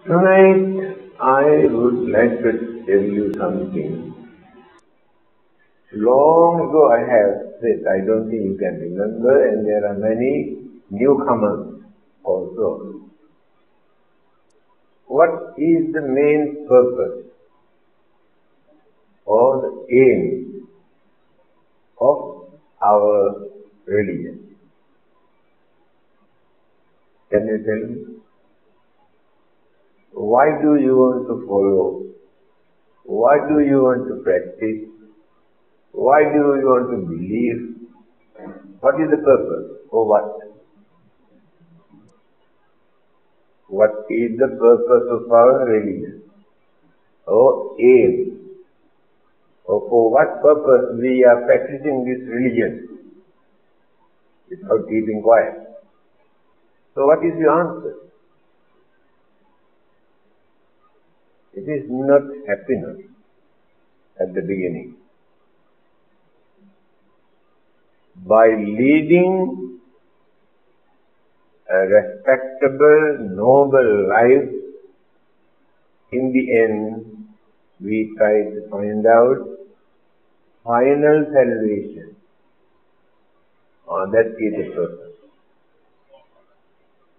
Tonight I would like to tell you something. Long ago I have said, I don't think you can remember, and there are many newcomers also. What is the main purpose or the aim of our religion? Can you tell me? Why do you want to follow? Why do you want to practice? Why do you want to believe? What is the purpose? For what? What is the purpose of our religion? Or aim? Or for what purpose we are practicing this religion without keeping quiet? So what is your answer? It is not happiness at the beginning. By leading a respectable, noble life, in the end we try to find out final salvation. That is the purpose.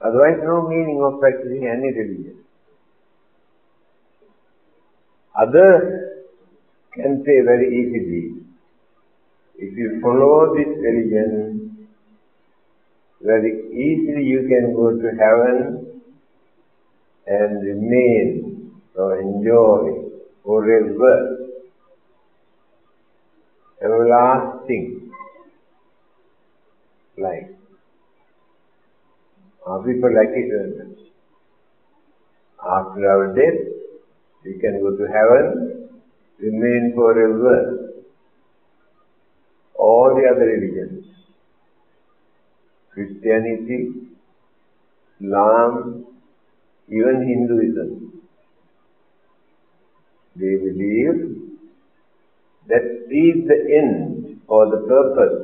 Otherwise, no meaning of practicing any religion. Others can say very easily, if you follow this religion, very easily you can go to heaven and remain or enjoy forever, everlasting life. People like it very much. After our death, we can go to heaven, remain forever. All the other religions, Christianity, Islam, even Hinduism, they believe that is the end or the purpose,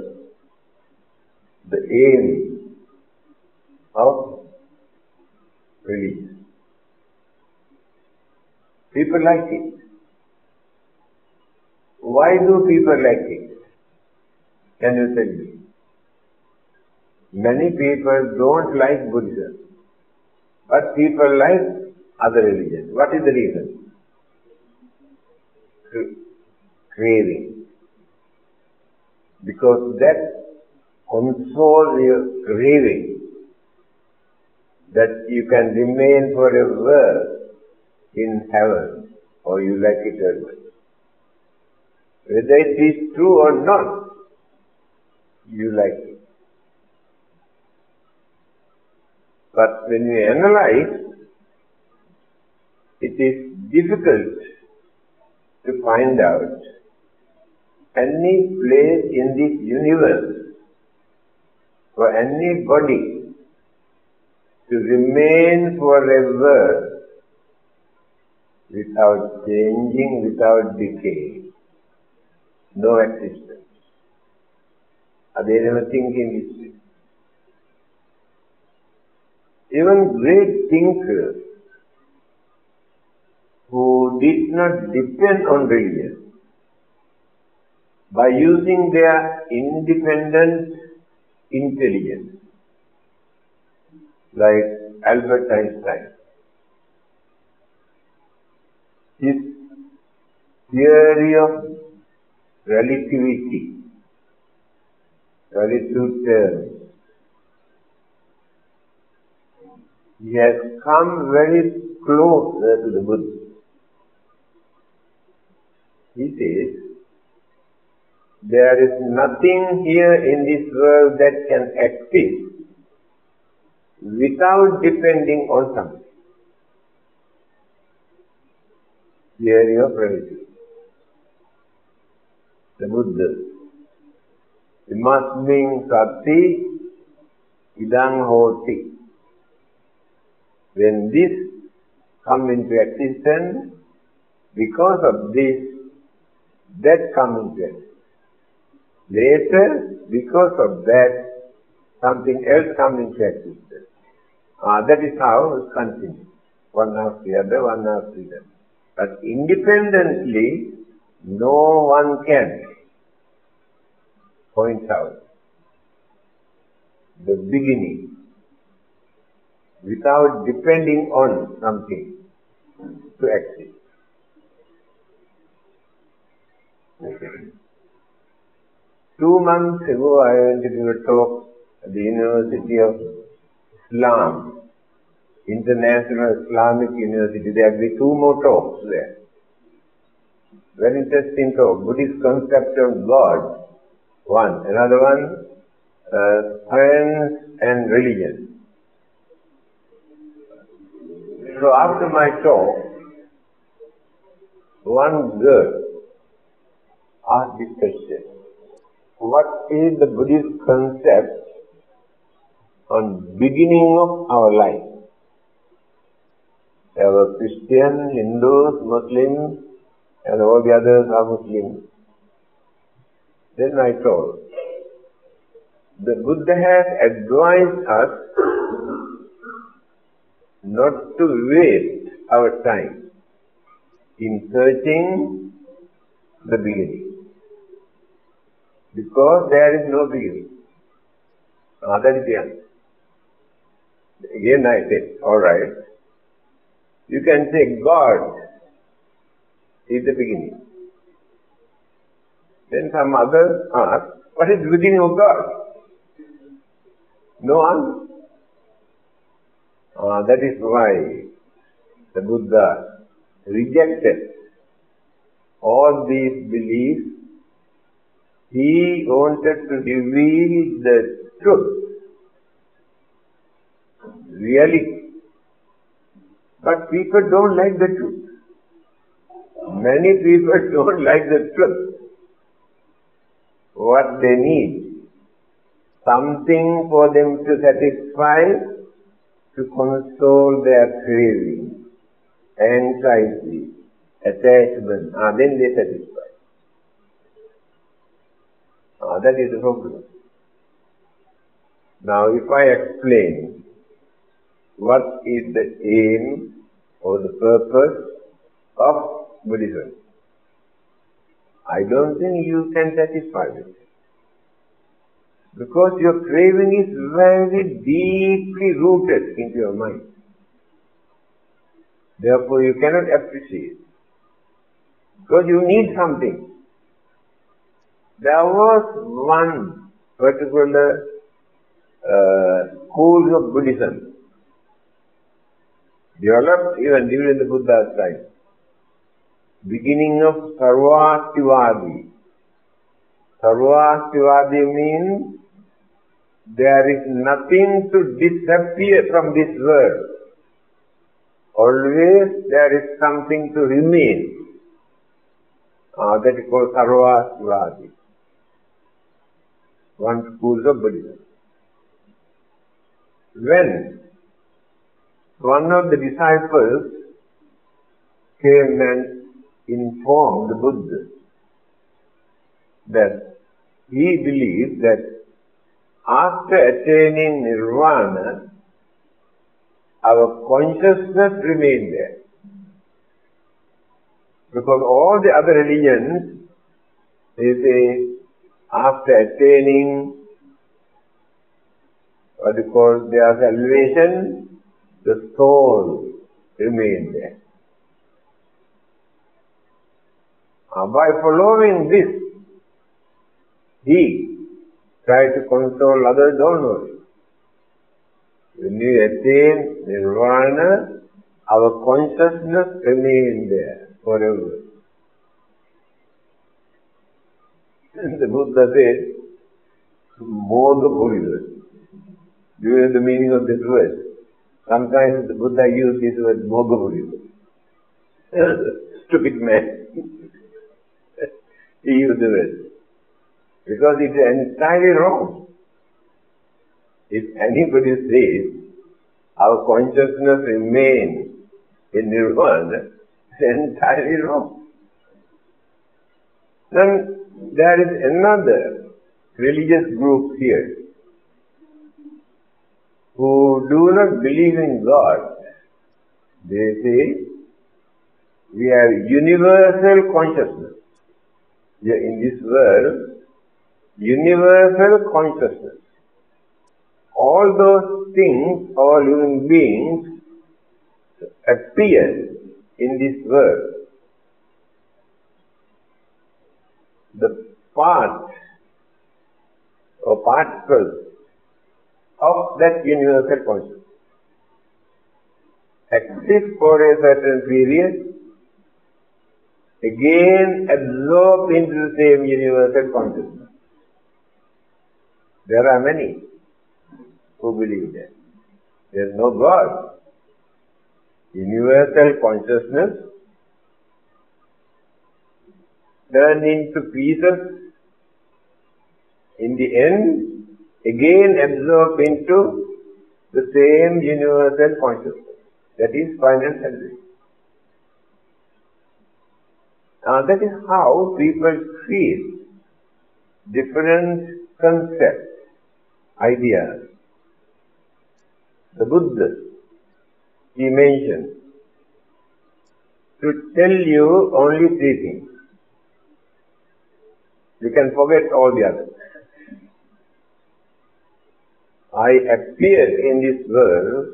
the aim of religion. People like it. Why do people like it? Can you tell me? Many people don't like Buddhism, but people like other religions. What is the reason? Craving. Because that consoles your craving, that you can remain forever in heaven, or you like it or not. Whether it is true or not, you like it. But when you analyze, it is difficult to find out any place in this universe for anybody to remain forever without changing, without decay. No existence. They never think in this way. Even great thinkers who did not depend on religion, by using their independent intelligence, like Albert Einstein, his theory of relativity, relative terms, he has come very close to the Buddha. He says, there is nothing here in this world that can exist without depending on something. Theory of relativity. The Buddha. Imasming sati idang hoti. When this comes into existence, because of this, that comes into existence. Later, because of that, something else comes into existence. That is how it continues. one after the other, one after the other. But independently, no one can point out the beginning without depending on something to exist. 2 months ago, I went to give a talk at the University of Islam, International Islamic University. There will be 2 more talks there. Very interesting talk. Buddhist concept of God, one. Another one, science and religion. So after my talk, one girl asked this question: what is the Buddhist concept on beginning of our life? There were Christians, Hindus, Muslims, and all the others are Muslims. Then I told, the Buddha has advised us not to waste our time in searching the beginning, because there is no beginning. That is the answer. Again I said, all right, you can say God is the beginning. Then some others ask, what is the beginning of God? No answer. That is why the Buddha rejected all these beliefs. He wanted to reveal the truth, reality. But people don't like the truth. Many people don't like the truth. What they need, something for them to satisfy, to console their craving, anxiety, attachment. Then they satisfy. That is the problem. Now if I explain what is the aim or the purpose of Buddhism, I don't think you can satisfy it. Because your craving is very deeply rooted into your mind. Therefore you cannot appreciate. Because you need something. There was one particular school of Buddhism developed even during the Buddha's time. Beginning of Sarvastivadi. Sarvastivadi means there is nothing to disappear from this world. Always there is something to remain. That is called Sarvastivadi. One school of Buddhism. When one of the disciples came and informed the Buddha that he believed that after attaining nirvana, our consciousness remained there. Because all the other religions, they say, after attaining what they call their salvation, the soul remained there. By following this, he tried to console others, don't worry. When we attain nirvana, our consciousness remains there forever. And the Buddha said, Moga Buddha. Do you know the meaning of this word? Sometimes the Buddha used this word, Moga Buddha. Stupid man. He used the word. Because it is entirely wrong. If anybody says our consciousness remains in nirvana, it's entirely wrong. Then there is another religious group here who do not believe in God, They say we have universal consciousness. We are in this world, universal consciousness. All those things, all human beings appear in this world. The part or particles of that universal consciousness exist for a certain period, again absorb into the same universal consciousness. There are many who believe that. There is no God. Universal consciousness turned into pieces, in the end, again absorbed into the same universal consciousness. That is final salvation. That is how people feel different concepts, ideas. The Buddha, he mentioned to tell you only three things. You can forget all the others. I appear in this world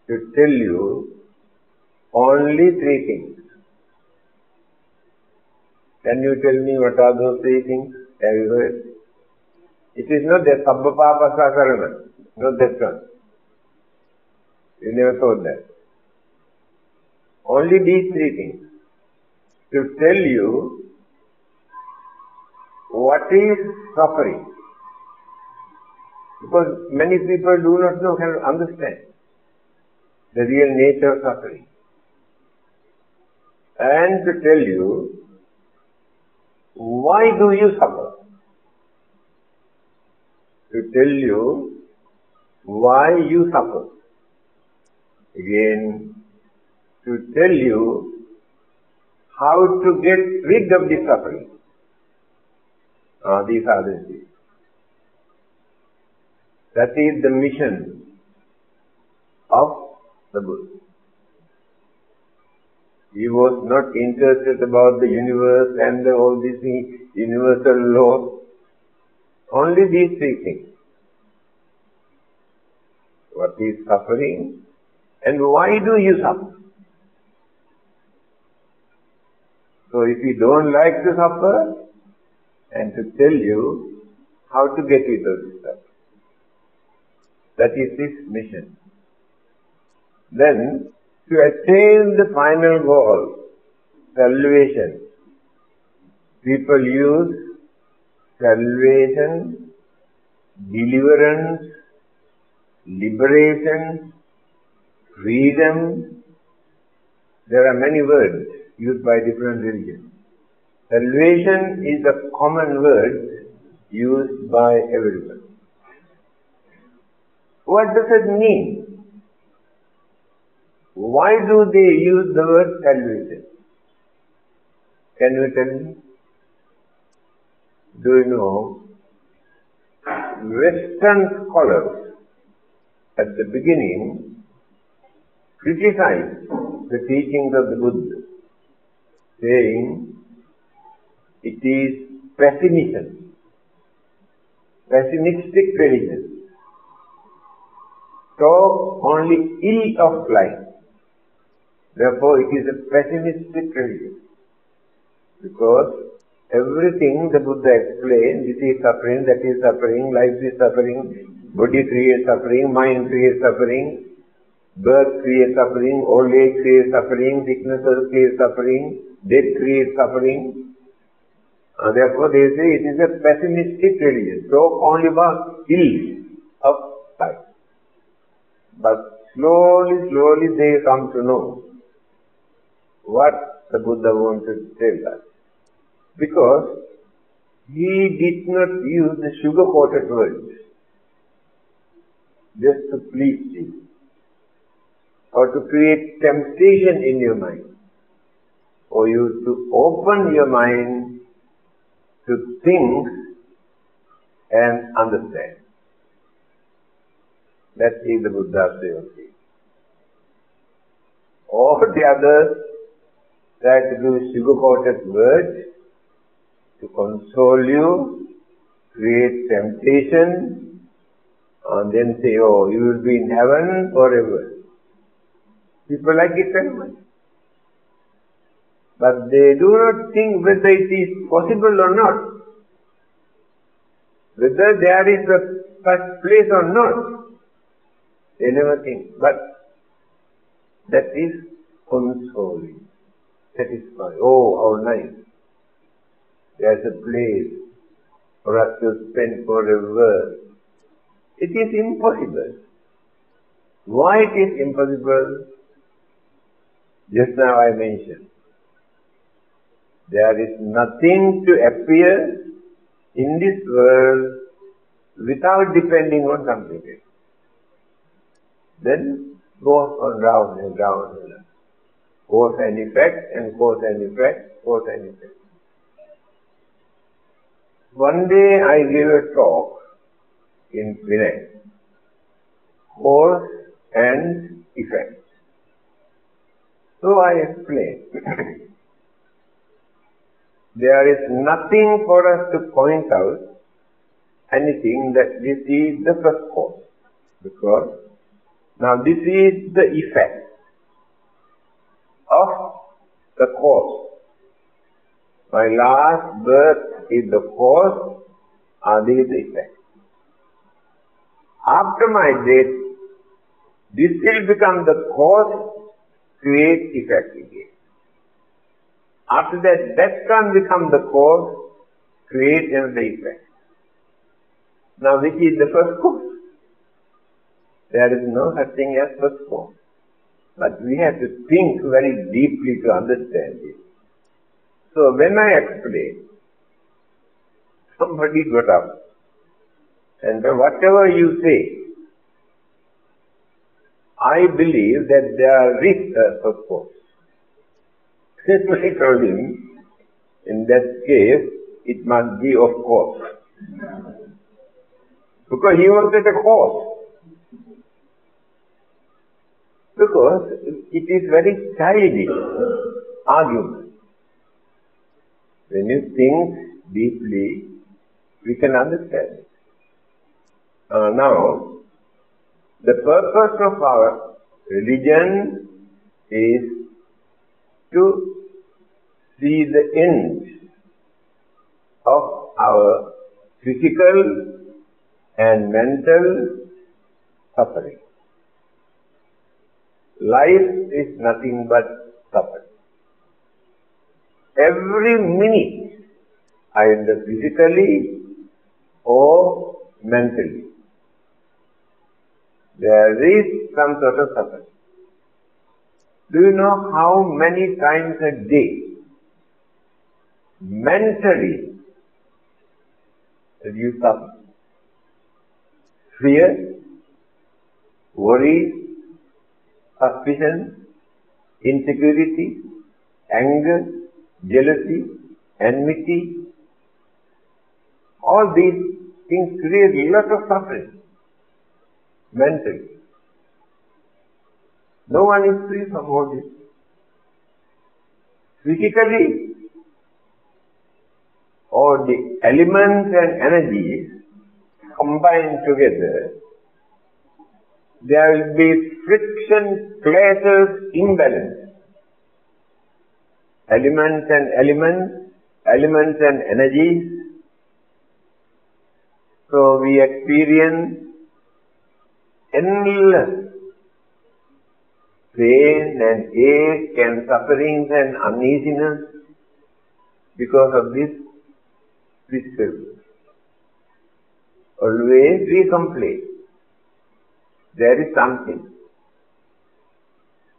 to tell you only three things. Can you tell me what are those three things? Have you heard? It is not that Sabba Papa Sakarana, not that one. You never thought that. Only these three things. To tell you what is suffering. Because many people do not know, cannot understand the real nature of suffering. And to tell you, why do you suffer? To tell you why you suffer. Again, to tell you how to get rid of the suffering. These are the things. That is the mission of the Buddha. He was not interested about the universe and all these universal laws. Only these three things. What is suffering and why do you suffer? So if you don't like to suffer, and to tell you how to get rid of this suffering. That is his mission. Then, to attain the final goal, salvation, people use salvation, deliverance, liberation, freedom. There are many words used by different religions. Salvation is a common word used by everyone. What does it mean? Why do they use the word salvation? Can you tell me? Do you know, Western scholars at the beginning criticized the teachings of the Buddha, saying it is pessimism, pessimistic religion. Talk only ill of life. Therefore, it is a pessimistic religion. Because everything the Buddha explained, this is suffering, that is suffering, life is suffering, body creates suffering, mind creates suffering, birth creates suffering, old age creates suffering, sickness creates suffering, death creates suffering. Therefore, they say it is a pessimistic religion. Talk only about ill of life. But slowly they come to know what the Buddha wanted to tell us. Because he did not use the sugar-coated words just to please you or to create temptation in your mind, for you to open your mind to think and understand. That is the Buddha's way of thinking. All the others try to do sugar-coated words to console you, create temptation, and then say, oh, you will be in heaven forever. People like it very much. But they do not think whether it is possible or not, whether there is a such place or not. They never think. But that is consoling, satisfying. Oh, how nice. There is a place for us to spend forever. It is impossible. Why it is impossible? Just now I mentioned. There is nothing to appear in this world without depending on something else. Then goes on round and round and round. Cause and effect and cause and effect, cause and effect. One day I gave a talk in Vinay. Cause and effect. So I explained. There is nothing for us to point out anything that this is the first cause. Because now this is the effect of the cause. My last birth is the cause, and this is the effect. After my death, this will become the cause, create effect again. After that can become the cause, create another effect. Now which is the first cause? There is no such thing as first cause. But we have to think very deeply to understand it. So when I explain, somebody got up and whatever you say, I believe that there is a first cause. I told him, in that case, it must be of course. Because he was at a cause. Because it is very childish argument. When you think deeply, we can understand. Now, the purpose of our religion is to see the end of our physical and mental suffering. Life is nothing but suffering. Every minute, either physically or mentally, there is some sort of suffering. Do you know how many times a day, mentally, you suffer? Fear, worry, suspicion, insecurity, anger, jealousy, enmity. All these things create a lot of suffering mentally. No one is free from all this. Physically, all the elements and energies combined together, there will be friction, clashes, imbalance. Elements and energies. So we experience endless pain and ache and sufferings and uneasiness because of this physical. Always we complain. There is something.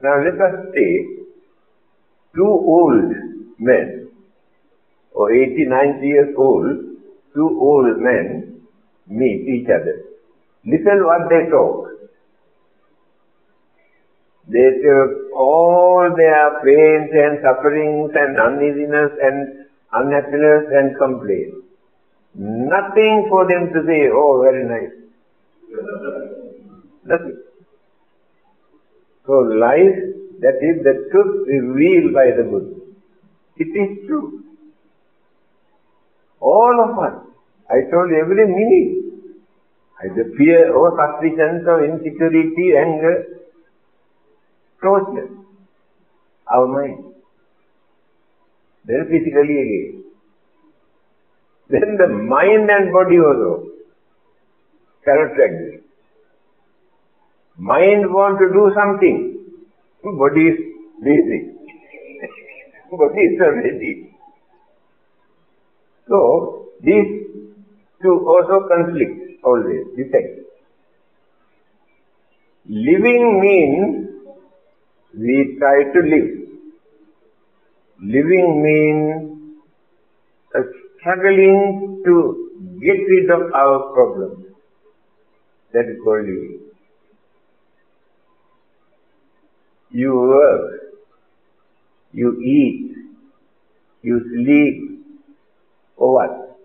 Now let us take two old men, or 80, 90 years old, two old men meet each other. Listen what they talk. They take all their pains and sufferings and uneasiness and unhappiness and complain. Nothing for them to say, oh, very nice. Nothing. So life That is the truth revealed by the Buddha. It is true. All of us, I told you every minute, either fear or suspicion or insecurity, anger, torture our mind. Then physically again. Then the mind and body also cannot exist. Mind wants to do something. Body is lazy. Body is not ready. So, these two also conflict always, dissect. Living means we try to live. Living means struggling to get rid of our problems. That is called living. You work, you eat, you sleep, for what?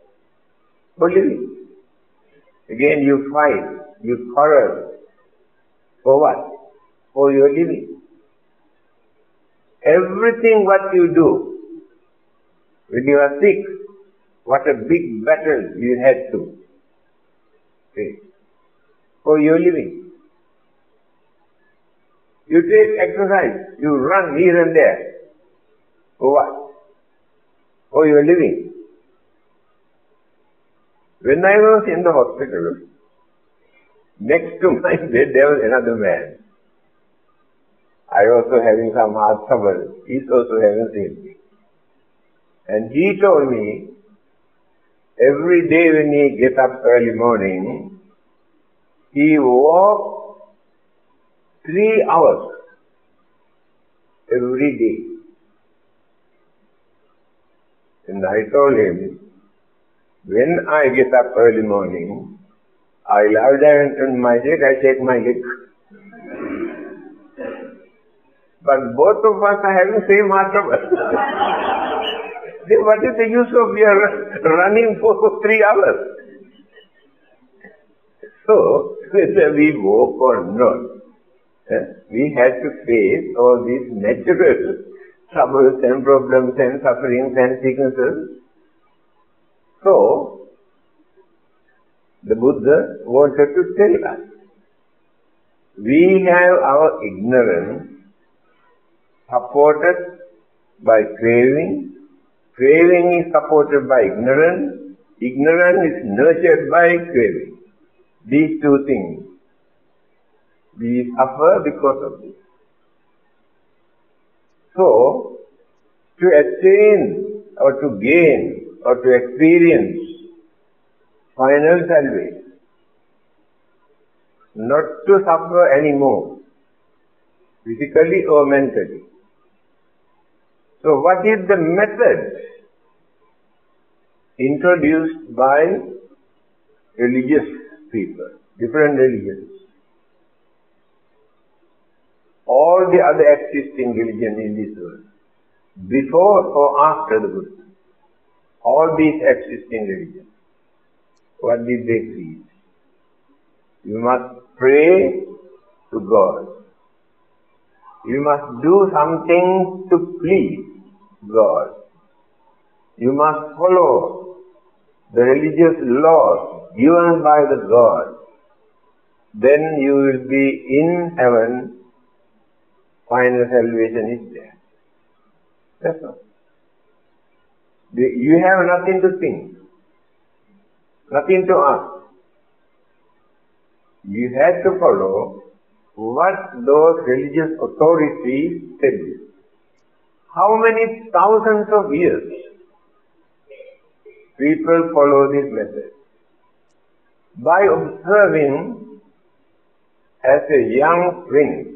For living. Again you fight, you quarrel, for what? For your living. Everything what you do, when you are sick, what a big battle you had to face for your living. You take exercise, you run here and there. For what? For your living. When I was in the hospital, next to my bed there was another man. I also having some heart trouble. He's also having same thing. And he told me, every day when he gets up early morning, he walks 3 hours every day. And I told him, when I get up early morning, I lie down on my bed, I take my leg. But both of us are having same heart trouble. Then what is the use of your running for 3 hours? So, whether we walk or not, we have to face all these natural troubles and problems and sufferings and sicknesses. So, the Buddha wanted to tell us, we have our ignorance supported by craving, craving is supported by ignorance, ignorance is nurtured by craving. These two things, we suffer because of this. So, to attain or to gain or to experience final salvation, not to suffer anymore, physically or mentally. So what is the method introduced by religious people, different religions? All the other existing religions in this world, before or after the Buddha, all these existing religions, what did they preach? You must pray to God. You must do something to please God. You must follow the religious laws given by the God. Then you will be in heaven. Final salvation is there. That's all. You have nothing to think, nothing to ask. You have to follow what those religious authorities tell you. How many thousands of years people follow this method? By observing as a young prince,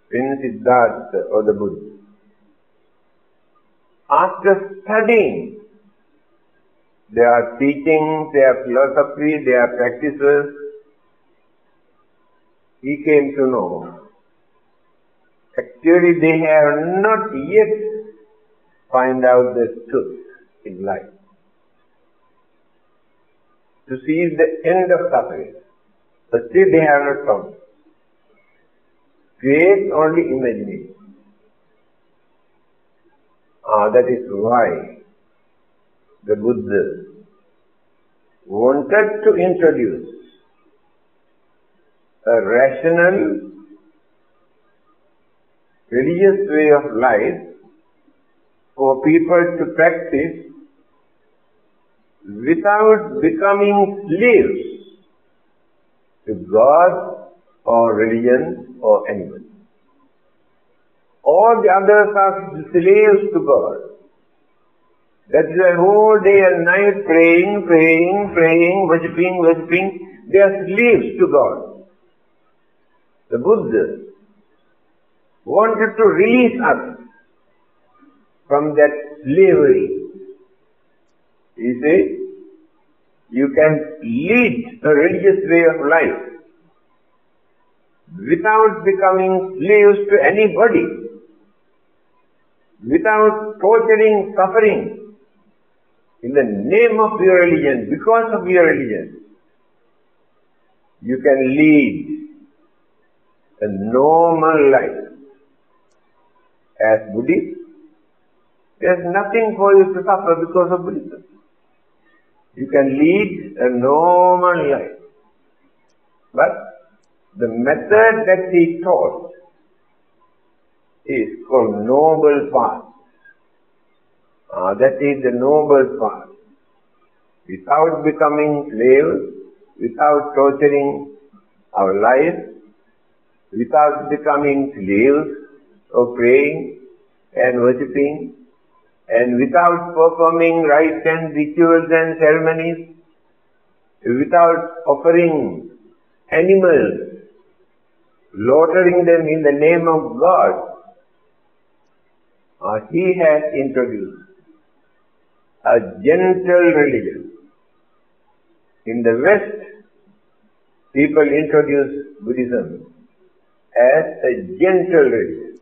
Prince Siddhartha or the Buddha, after studying their teachings, their philosophy, their practices, he came to know actually they have not yet found out the truth in life. To see the end of suffering, but still they have not found. creates only imagination. That is why the Buddha wanted to introduce a rational religious way of life for people to practice without becoming slaves to God or religion or anyone. All the others are slaves to God. That is why whole day and night praying, worshipping. They are slaves to God. The Buddha wanted to release us from that slavery. He said, you can lead a religious way of life without becoming slaves to anybody, without torturing, suffering, in the name of your religion, because of your religion. You can lead a normal life. As Buddhist, there is nothing for you to suffer because of Buddhism. You can lead a normal life. But the method that he taught is called noble path. That is the noble path. Without becoming slaves, without torturing our life, without becoming slaves of praying and worshipping, and without performing rites and rituals and ceremonies, without offering animals, slaughtering them in the name of God, he has introduced a gentle religion. In the West, people introduce Buddhism as a gentle religion.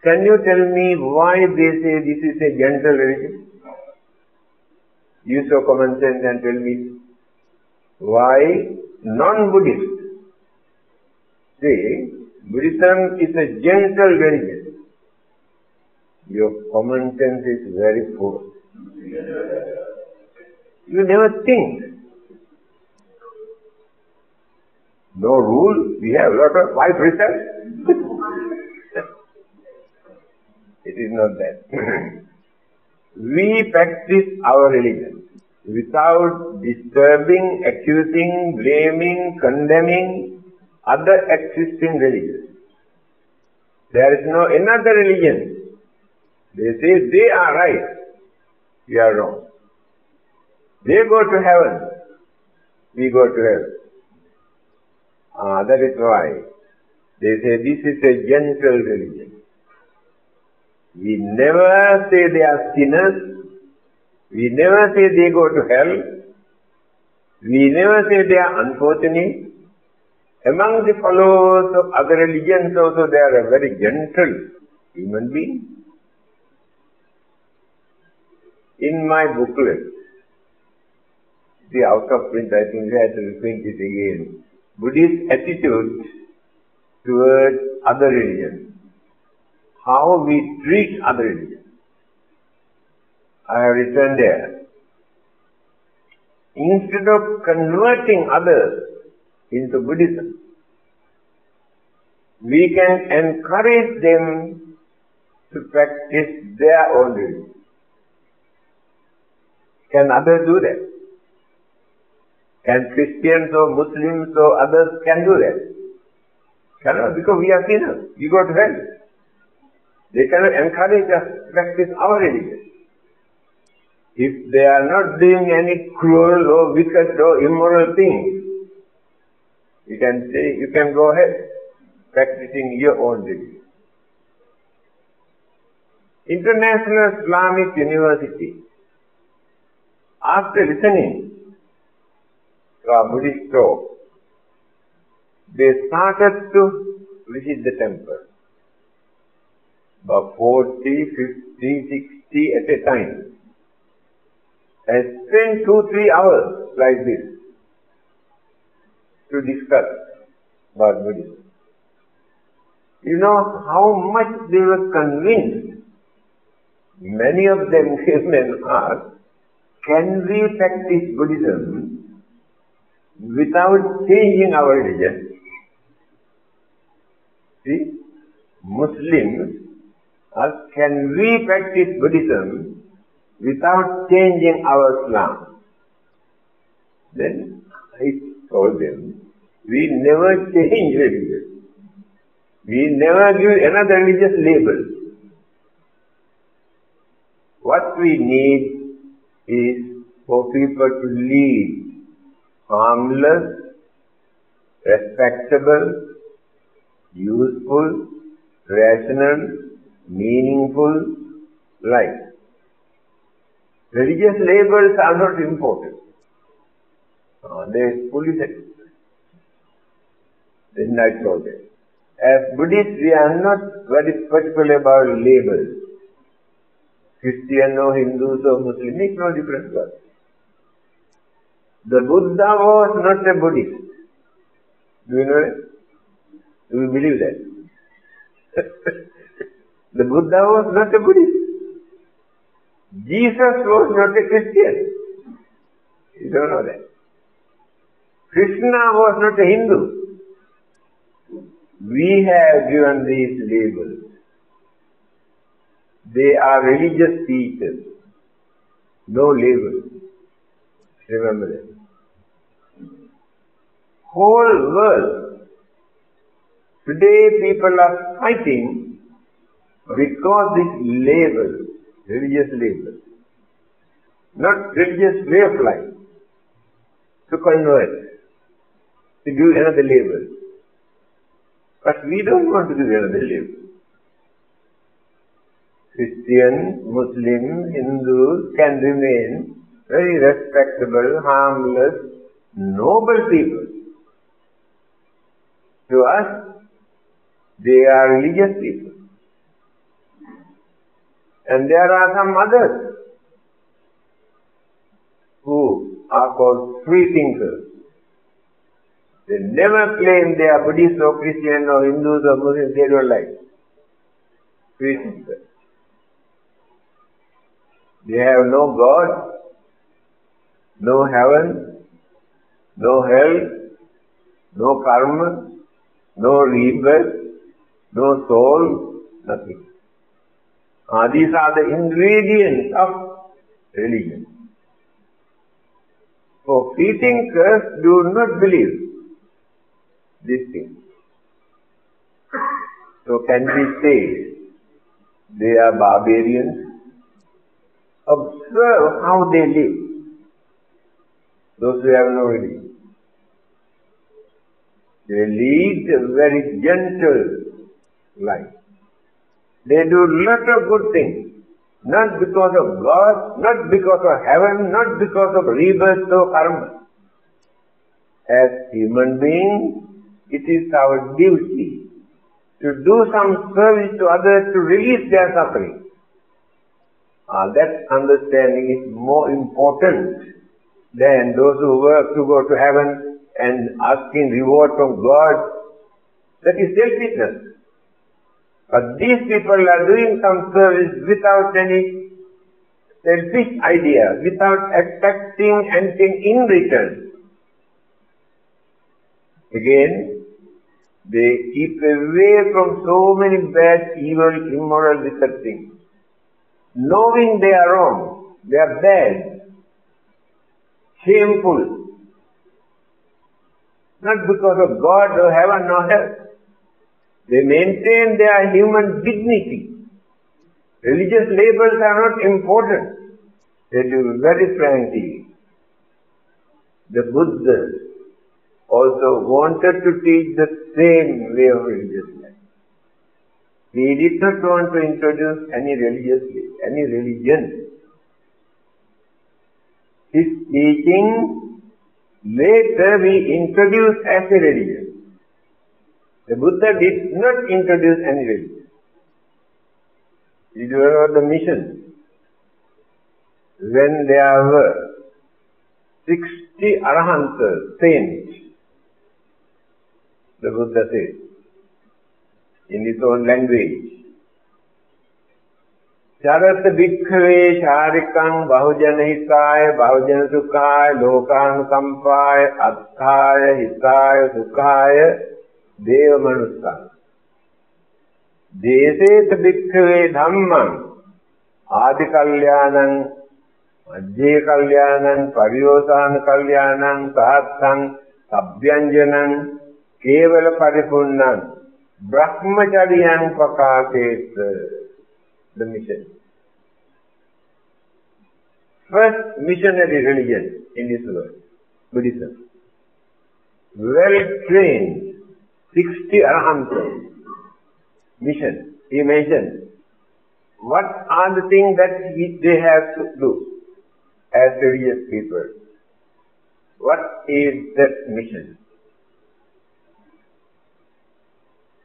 Can you tell me why they say this is a gentle religion? Use your common sense and tell me why non-Buddhists say Buddhism is a gentle religion. Your common sense is very poor. You never think. No rule, we have a lot of wide research. It is not that. We practice our religion without disturbing, accusing, blaming, condemning other existing religions. There is no another religion. They say they are right, we are wrong. They go to heaven, we go to hell. That is why they say this is a gentle religion. We never say they are sinners. We never say they go to hell. We never say they are unfortunate. Among the followers of other religions also they are a very gentle human being. In my booklet, out of print, I think we have to reprint it again. Buddhist attitude towards other religions. How we treat other religions. I have written there. Instead of converting others into Buddhism, we can encourage them to practice their own religion. Can others do that? Can Christians or Muslims or others can do that? Cannot, because we are sinners. We go to hell. They cannot encourage us to practice our religion. If they are not doing any cruel or wicked or immoral things, you can say, you can go ahead practicing your own religion. International Islamic University, after listening to our Buddhist talk, they started to visit the temple. About 40, 50, 60 at a time. And spend 2-3 hours like this to discuss about Buddhism. You know how much they were convinced. Many of them came and asked, can we practice Buddhism without changing our religion? See, Muslims ask, can we practice Buddhism without changing our Islam? Then I told them, we never change religion. We never give another religious label. What we need is for people to lead harmless, respectable, useful, rational, meaningful life. Religious labels are not important. They are fully satisfied. Then I told them, as Buddhists we are not very particular about labels. Christian or Hindus or Muslims, makes no difference to us. The Buddha was not a Buddhist. Do you know it? Do you believe that? The Buddha was not a Buddhist. Jesus was not a Christian. You don't know that. Krishna was not a Hindu. We have given these labels. They are religious teachers. No label. Remember that. Whole world. Today people are fighting because this label, religious label, not religious way of life, to convert, to give another label. But we don't want to give another label. Christians, Muslims, Hindus can remain very respectable, harmless, noble people. To us, they are religious people. And there are some others who are called free thinkers. They never claim they are Buddhists or Christian or Hindus or Muslims, they don't like. Free thinkers. They have no God, no heaven, no hell, no karma, no rebirth, no soul, nothing. These are the ingredients of religion. So free thinkers do not believe these things. So can we say they are barbarians? Observe how they live. Those who have no religion. They lead a very gentle life. They do lot of good things. Not because of God, not because of heaven, not because of rebirth or karma. As human beings, it is our duty to do some service to others to release their suffering. That understanding is more important than those who work to go to heaven and asking reward from God. That is selfishness. But these people are doing some service without any selfish idea, without expecting anything in return. Again, they keep away from so many bad, evil, immoral, wicked things. Knowing they are wrong, they are bad, shameful, not because of God or heaven or hell. They maintain their human dignity. Religious labels are not important. They do very frankly. The Buddha also wanted to teach the same way of religious life. He did not want to introduce any religion. His teaching later we introduced as a religion. The Buddha did not introduce any religion. It was the mission. When there were 60 Arahants, saints, the Buddha said, in his own language. Charat bhikkhave sharikam bahujana hitaya bahujana sukhaya lokanukampaya atthaya hitaya sukhaya deva manussaya. Deset bhikkhave dhammam adi kalyanam madhye kalyanam pariyosana kalyanam sahassam sabhyanjanam kevala paripunnam brahmacharyan pakaseta. The mission. First missionary religion in this world, Buddhism. Well trained, 60 arahants. Mission. He mentioned what are the things that they have to do as religious people. What is that mission?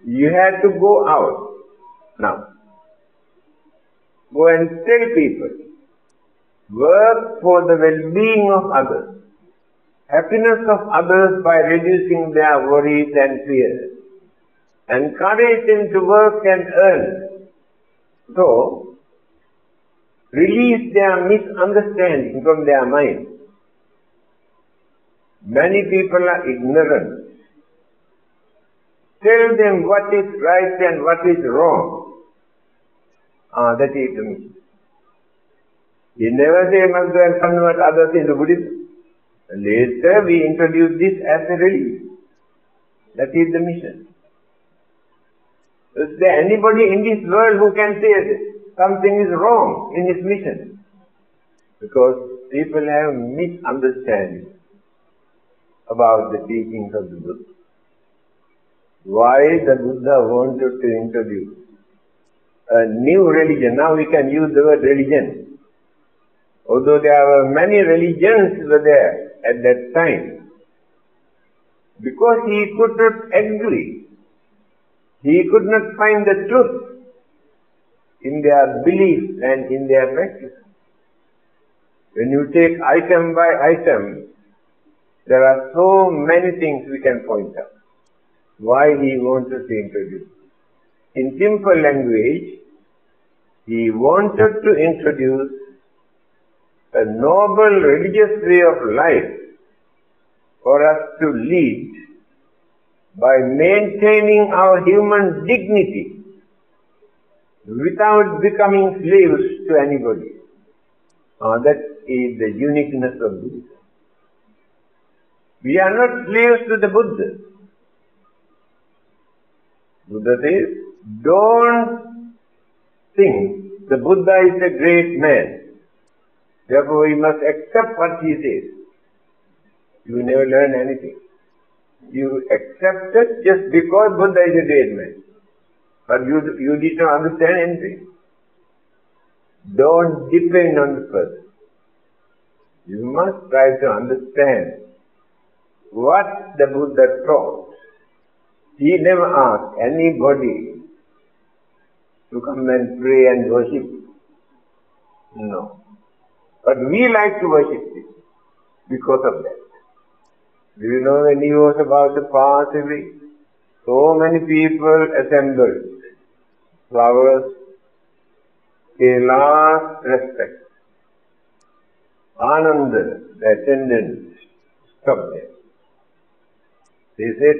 You have to go out now. Go and tell people, work for the well-being of others, happiness of others by reducing their worries and fears, encourage them to work and earn. So, release their misunderstanding from their mind. Many people are ignorant. Tell them what is right and what is wrong. That is the mission. We never say must go and convert others into Buddhism. Later we introduce this as a religion. That is the mission. Is there anybody in this world who can say that something is wrong in his mission? Because people have misunderstanding about the teachings of the Buddha. Why the Buddha wanted to introduce a new religion. Now we can use the word religion. Although there were many religions were there at that time. Because he could not agree. He could not find the truth in their beliefs and in their practice. When you take item by item, there are so many things we can point out. Why he wanted to introduce. In simple language, he wanted to introduce a noble religious way of life for us to lead by maintaining our human dignity without becoming slaves to anybody. That is the uniqueness of Buddhism. We are not slaves to the Buddha. Buddha says, don't think the Buddha is a great man. Therefore we must accept what he says. You never learn anything. You accept it just because Buddha is a great man. But you did not understand anything. Don't depend on the person. You must try to understand what the Buddha taught. He never asked anybody to come and pray and worship. No. But we like to worship him because of that. Do you know when he was about to pass away, so many people assembled, flowers, a last respect. Ananda, the attendant, stopped there. He said,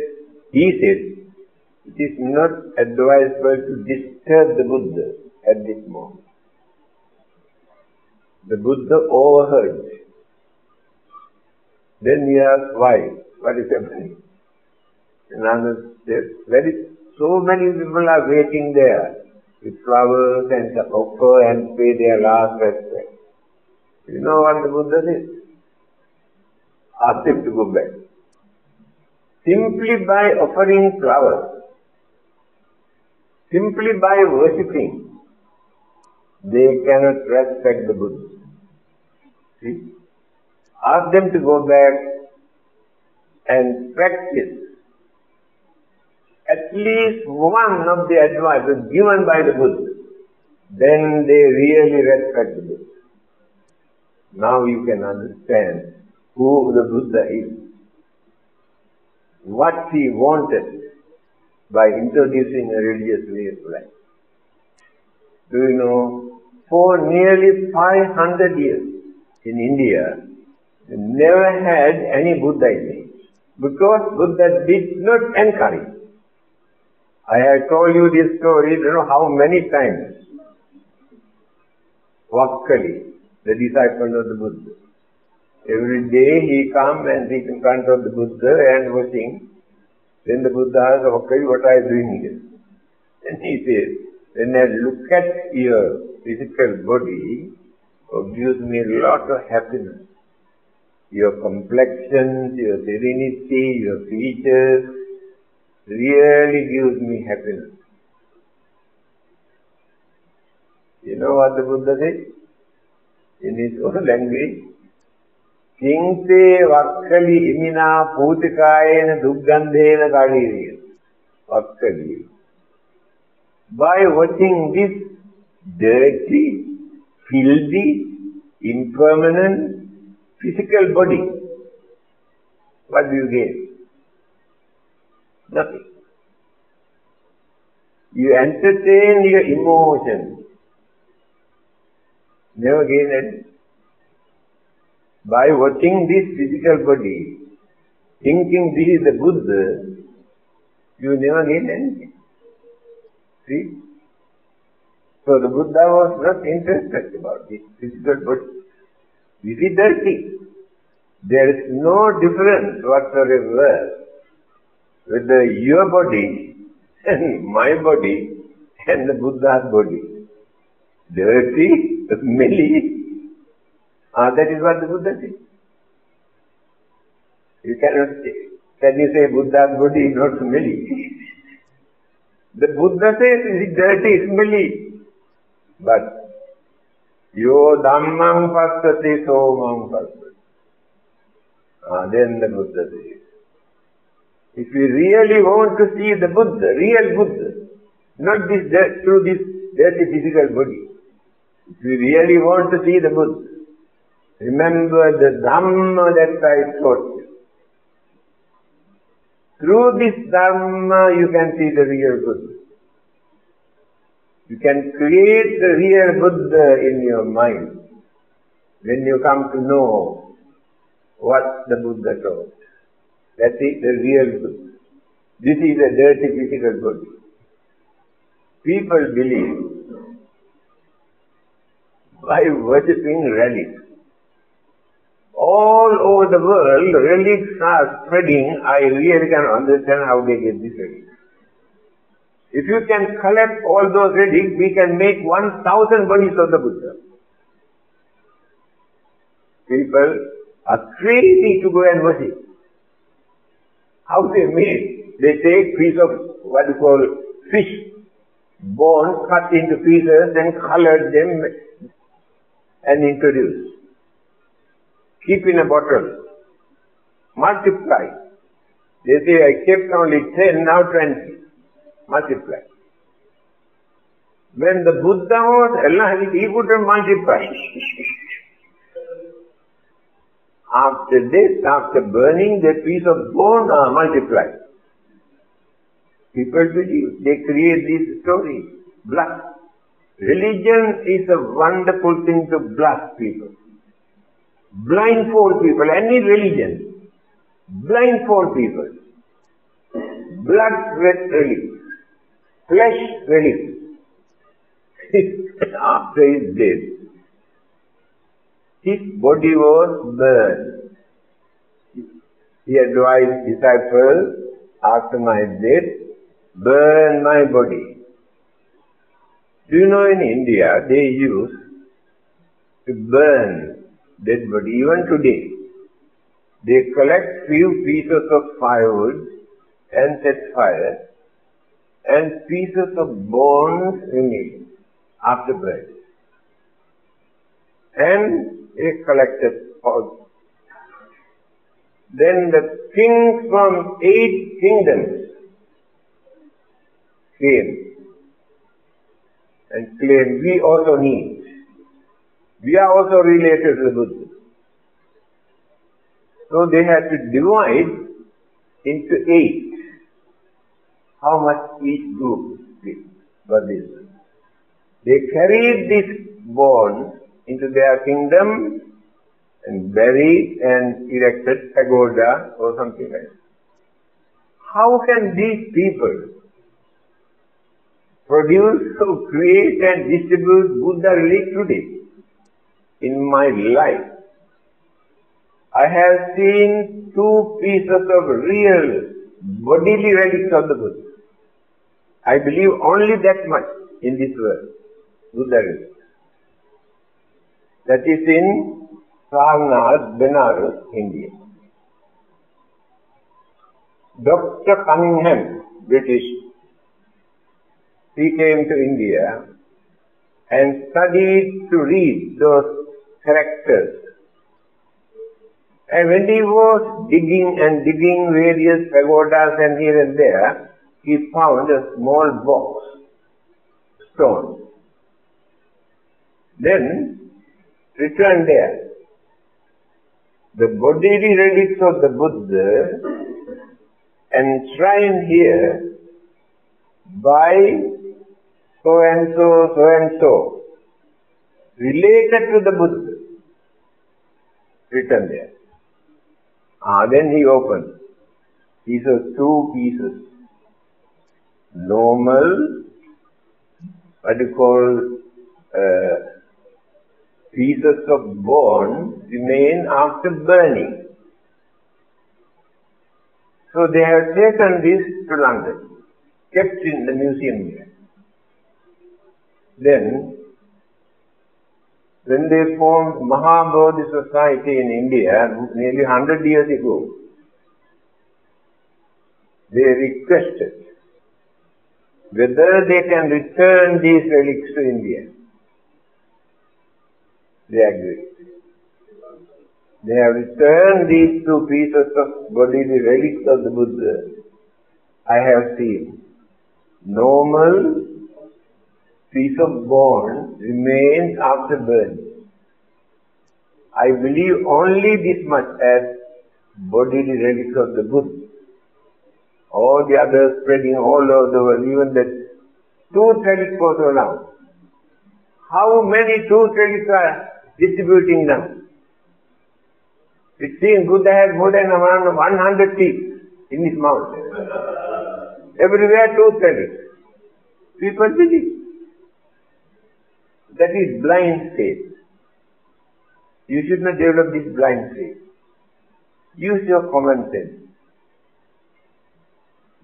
it is not advisable to disturb the Buddha at this moment. The Buddha overheard. Then he asked, why? What is happening? And Ananda said, so many people are waiting there with flowers and offer and pay their last respect. You know what the Buddha did? Asked him to go back. Simply by offering flowers, simply by worshipping, they cannot respect the Buddha. See? Ask them to go back and practice at least one of the advices given by the Buddha. Then they really respect the Buddha. Now you can understand who the Buddha is, what he wanted, by introducing a religious way of life. Do you know, for nearly 500 years in India, we never had any Buddha image, because Buddha did not encourage. I have told you this story, you know how many times. Vakkali, the disciple of the Buddha. Every day he come and sit in front of the Buddha and watching. Then the Buddha asks, Vakkali, what are you doing here? And he says, when I look at your physical body, it gives me a lot of happiness. Your complexion, your serenity, your features really gives me happiness. You know what the Buddha said? In his own language, Kingse Vakkali imina putikayena duggandhena kaliriya. Vakkali. By watching this dirty, filthy, impermanent, physical body, what do you gain? Nothing. You entertain your emotions. Never gain anything. By watching this physical body, thinking this is the Buddha, you never gain anything. See? So the Buddha was not interested about this physical body. This is dirty. There is no difference whatsoever whether your body and my body and the Buddha's body. Dirty, smelly. That is what the Buddha said. You cannot say. Can you say Buddha's body is not smelly? The Buddha says it is dirty, smelly. But yo dhammam passati somam passati. Then the Buddha says, if you really want to see the Buddha, real Buddha, not this through this dirty physical body, if you really want to see the Buddha, remember the Dhamma that I taught you. Through this Dhamma you can see the real Buddha. You can create the real Buddha in your mind when you come to know what the Buddha taught. That is the real Buddha. This is a dirty physical body. People believe by worshipping relics. All over the world, relics are spreading. I really can understand how they get these relics. If you can collect all those relics, we can make 1,000 bodies of the Buddha. People are crazy to go and worship. How they make? They take piece of what you call fish, bones cut into pieces and color them and introduce. Keep in a bottle. Multiply. They say, I kept only 10, now 20. Multiply. When the Buddha was alive, he wouldn't multiply. After death, after burning, that piece of bone multiplied. People believe, they create these stories, bluff. Religion is a wonderful thing to bluff people. Blindfold people, any religion, blindfold people. Blood relics, flesh relics. After his death, his body was burned. He advised disciples, after my death, burn my body. Do you know in India they use to burn dead body even today? They collect few pieces of firewood and set fire, and pieces of bones remain after burning. And they collected all. Then the kings from 8 kingdoms came and claimed, we also need. We are also related to the Buddha. So they had to divide into 8. how much each group did for this. They carried this bone into their kingdom and buried and erected pagoda or something like that. How can these people produce, so create and distribute Buddha relic today? In my life, I have seen 2 pieces of real bodily relics of the Buddha. I believe only that much in this world, Buddha relic. That is in Sarnath, Benares, India. Dr. Cunningham, British, he came to India and studied to read those characters. And when he was digging various pagodas and here and there, he found a small box, stone. Then returned there. The bodily relics of the Buddha enshrined here by so and so, related to the Buddha, written there. Then he opened. He saw 2 pieces. Normal, what you call pieces of bone remain after burning. So they have taken this to London, kept in the museum here. Then, when they formed Mahabodhi Society in India, nearly 100 years ago, they requested whether they can return these relics to India. They agreed. They have returned these 2 pieces of bodily relics of the Buddha. I have seen. Normal piece of bone remains after burning. I believe only this much as bodily relics of the Buddha. All the others spreading all over the world, even that tooth relics also now. How many tooth relics are distributing now? It seems Buddha has more than 100 teeth in his mouth. Everywhere tooth relics. People believe. That is blind faith. You should not develop this blind faith. Use your common sense.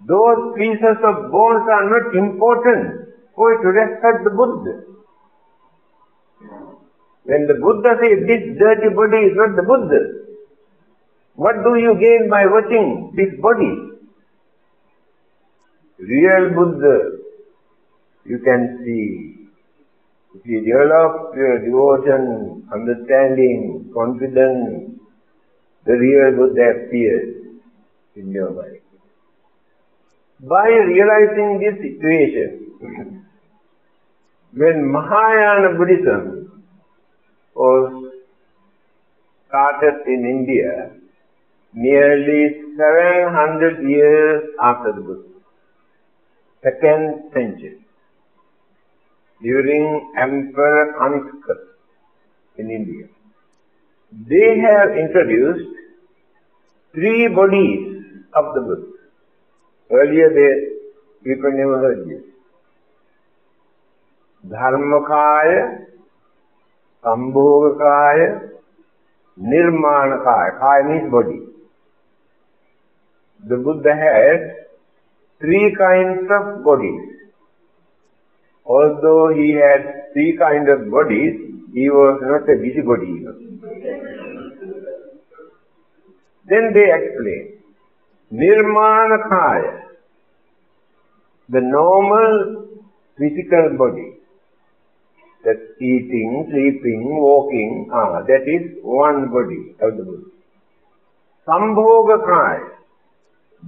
Those pieces of bones are not important for it to respect the Buddha. When the Buddha says this dirty body is not the Buddha, what do you gain by watching this body? Real Buddha, you can see. If you develop your devotion, understanding, confidence, the real Buddha appears in your mind. By realizing this situation, when Mahayana Buddhism was started in India, nearly 700 years after the Buddha, 2nd century, during Emperor Kanishka in India, they have introduced 3 bodies of the Buddha. Earlier people never heard this. Dharmakaya, Sambhogakaya, Nirmanakaya. Kaya means body. The Buddha had 3 kinds of bodies. Although he had 3 kinds of bodies, he was not a busybody. Then they explain. Nirmanakaya, the normal physical body, that's eating, sleeping, walking, that is one body of the Buddha. Sambhogakaya,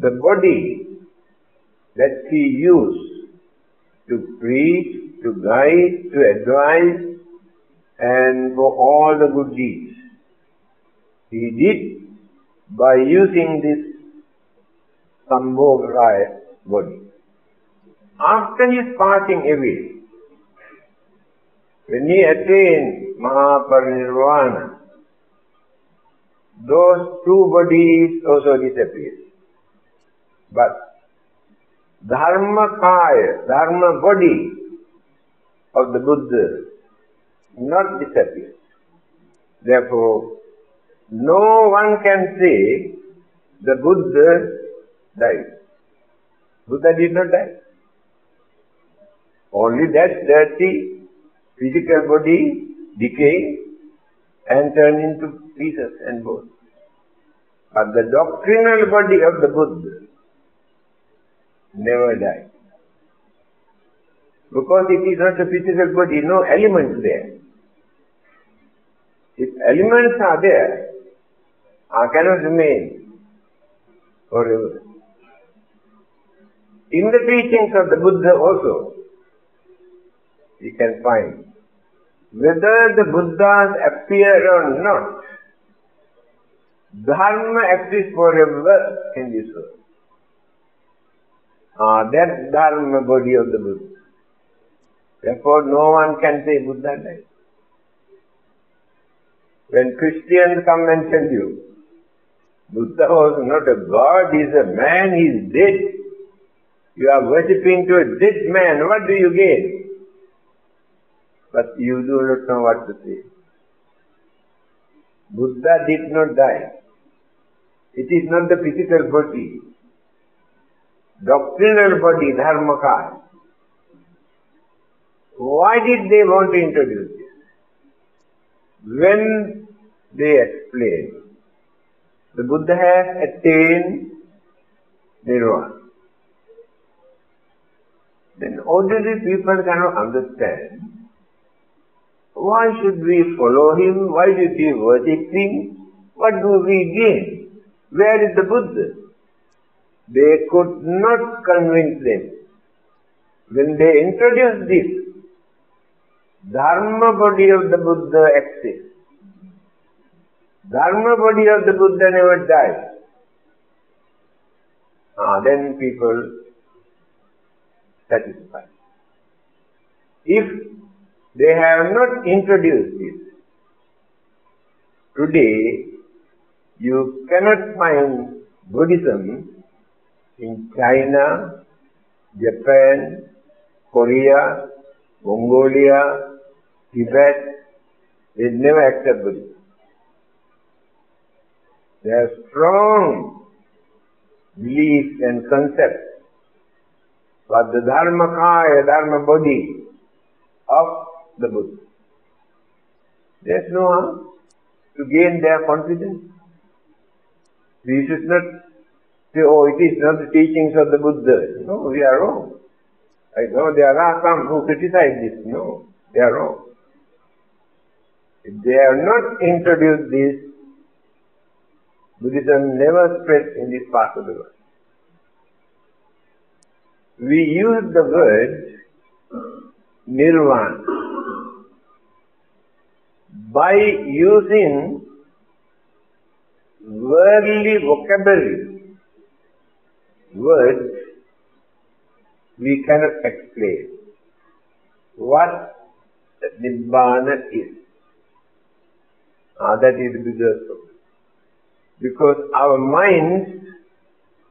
the body that he used to preach, to guide, to advise, and for all the good deeds. He did by using this Sambhogakaya body. after his passing away, when he attained Mahaparinirvana, those two bodies also disappeared. But Dharmakaya, Dharma body of the Buddha, not disappeared. Therefore, no one can say the Buddha died. Buddha did not die. Only that dirty physical body decayed and turned into pieces and bones. But the doctrinal body of the Buddha never died. Because it is not a physical body, no elements there. If elements are there, cannot remain forever. In the teachings of the Buddha also, we can find whether the Buddhas appear or not, Dharma exists forever in this world. That Dharma body of the Buddha. Therefore, no one can say Buddha died. When Christians come and tell you, Buddha was not a god, he is a man, he is dead. You are worshipping to a dead man, what do you gain? But you do not know what to say. Buddha did not die. It is not the physical body. Doctrinal body, Dharmakaya. Why did they want to introduce this? When they explain, the Buddha has attained Nirvana. Then ordinary people cannot understand. Why should we follow him? Why should we worship him? What do we gain? Where is the Buddha? They could not convince them. When they introduced this, Dharma body of the Buddha exists. Dharma body of the Buddha never died. Then people satisfied. If they have not introduced this, today you cannot find Buddhism in China, Japan, Korea, Mongolia, Tibet. They never accept Buddhism. They have strong beliefs and concepts, but the Dharmakaya, Dharma body of the Buddha. There is no harm to gain their confidence. We should not say, it is not the teachings of the Buddha. No, we are wrong. I know there are some who criticize this. No, they are wrong. If they have not introduced this, Buddhism never spread in this part of the world. We use the word Nirvana by using worldly vocabulary, words we cannot explain what Nibbana is. That is the Buddha's problem. Because our minds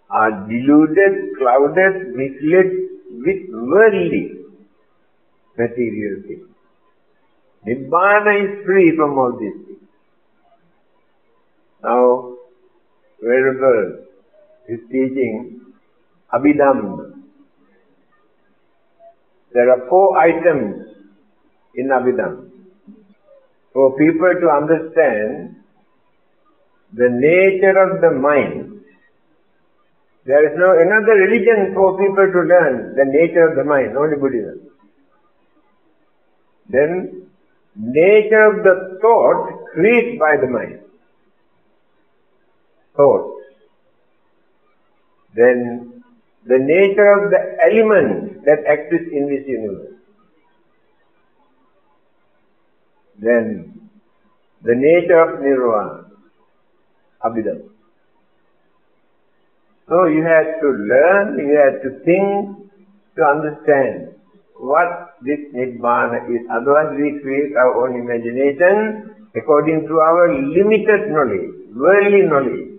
are deluded, clouded, misled with worldly material things. Nibbana is free from all these things. Now, Venerable is teaching Abhidhamma. There are 4 items in Abhidhamma. For people to understand the nature of the mind, there is no another religion for people to learn the nature of the mind, only Buddhism. Then, nature of the thought created by the mind. Thought. Then, the nature of the elements that exist in this universe. Then, the nature of Nirvana, Abhidhamma. So you had to learn, you had to think to understand what this Nibbana is. Otherwise we create our own imagination according to our limited knowledge, worldly knowledge.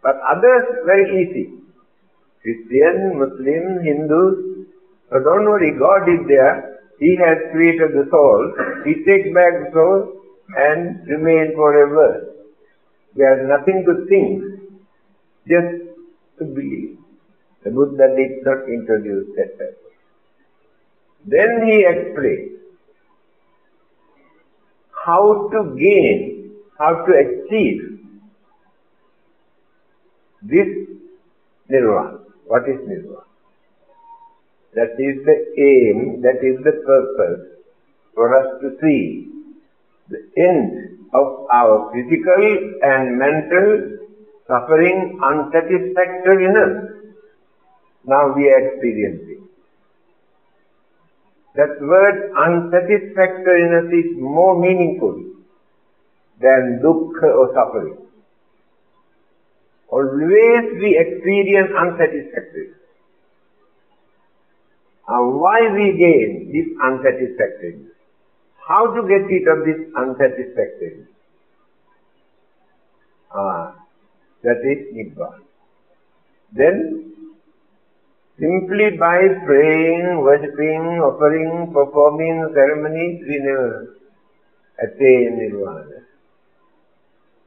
But others, very easy. Christian, Muslim, Hindus, so don't worry, God is there. He has created the soul. He takes back the soul and remains forever. There is nothing to think, just to believe. The Buddha did not introduce that type. Then he explained how to gain, how to achieve this Nirvana. What is Nirvana? That is the aim, that is the purpose for us to see the end of our physical and mental suffering, unsatisfactoriness. Now we are experiencing. That word unsatisfactoriness is more meaningful than dukkha or suffering. Always we experience unsatisfactoriness. Why we gain this unsatisfactoriness? How to get rid of this unsatisfactoriness? That is Nibbana. Then, simply by praying, worshipping, offering, performing ceremonies, we never attain Nirvana.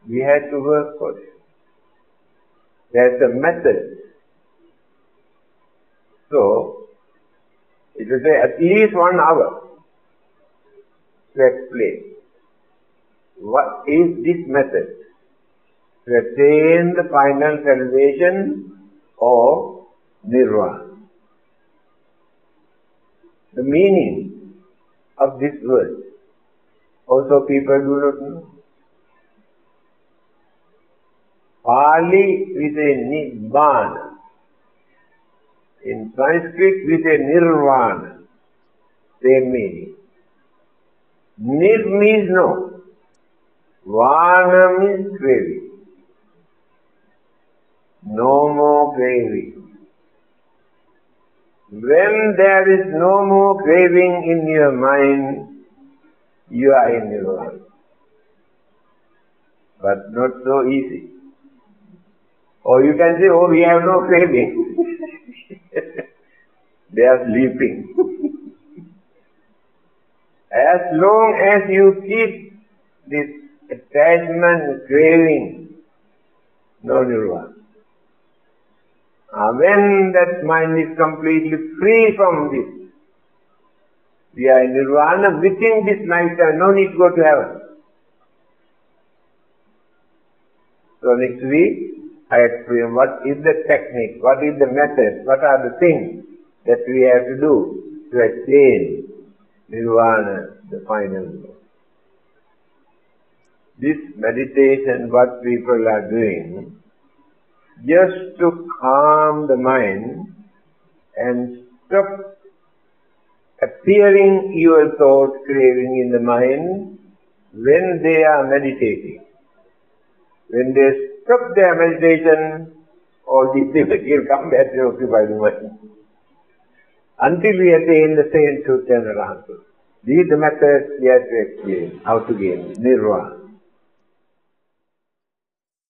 We have to work for it. There's a method. So, it will take at least 1 hour to explain what is this method to attain the final salvation or Nirvana. The meaning of this word also people do not know. Pali we say Nibbana. In Sanskrit we say Nirvana. Same meaning. Nir means no. Vana means craving. No more craving. When there is no more craving in your mind, you are in Nirvana. But not so easy. Or you can say, oh, we have no craving. They are sleeping. As long as you keep this attachment, craving, no Nirvana. When that mind is completely free from this, we are in Nirvana within this lifetime, no need to go to heaven. So next week, I explain what is the technique, what is the method, what are the things that we have to do to attain Nirvana, the final goal. This meditation, what people are doing, just to calm the mind and stop appearing your thoughts, craving in the mind when they are meditating. When they stop their meditation, all these things will come back to occupy the mind. Until we attain the same truth and answer. These are the methods we have to explain, how to gain Nirvana.